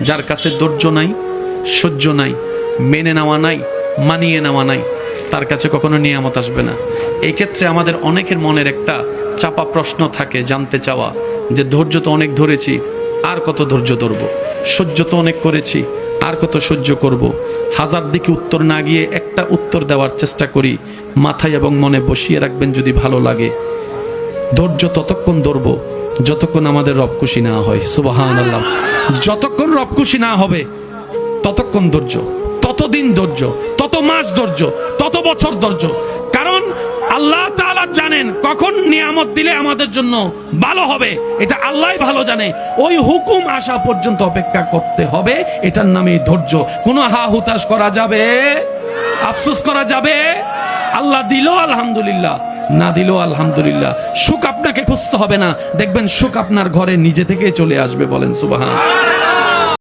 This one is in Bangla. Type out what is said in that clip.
যার কাছে ধৈর্য নাই, সহ্য নাই, মেনে নেওয়া নাই, মানিয়ে নেওয়া নাই, তার কাছে কখনো নিয়ামত আসবে না। এই ক্ষেত্রে আমাদের অনেকের মনের একটা চাপা প্রশ্ন থাকে, জানতে চাওয়া যে ধৈর্য তো অনেক ধরেছি, আর কত ধৈর্য ধরবো, সহ্য তো অনেক করেছি, আর কত সহ্য করব। হাজার দিকে উত্তর না গিয়ে একটা উত্তর দেওয়ার চেষ্টা করি, মাথায় এবং মনে বসিয়ে রাখবেন যদি ভালো লাগে। ধৈর্য ততক্ষণ ধরবো যতক্ষণ আমাদের রব খুশি না হয়। সুবহানাল্লাহ। যতক্ষণ রব খুশি না হবে ততক্ষণ ধৈর্য, ততদিন ধৈর্য, তত মাস ধৈর্য, তত বছর ধৈর্য। কারণ আল্লাহ তাআলা জানেন কখন নিয়ামত দিলে আমাদের জন্য ভালো হবে, এটা আল্লাহই ভালো জানে। ওই হুকুম আসা পর্যন্ত অপেক্ষা করতে হবে, এটার নামই ধৈর্য। কোনো হা হুতাশ করা যাবে, আফসোস করা যাবে? আল্লাহ দিল আলহামদুলিল্লাহ, না দিল আলহামদুলিল্লাহ। সুখ আপনাকে খুঁজতে হবে না, দেখবেন সুখ আপনার ঘরে নিজে থেকেই চলে আসবে। বলেন সুবহান।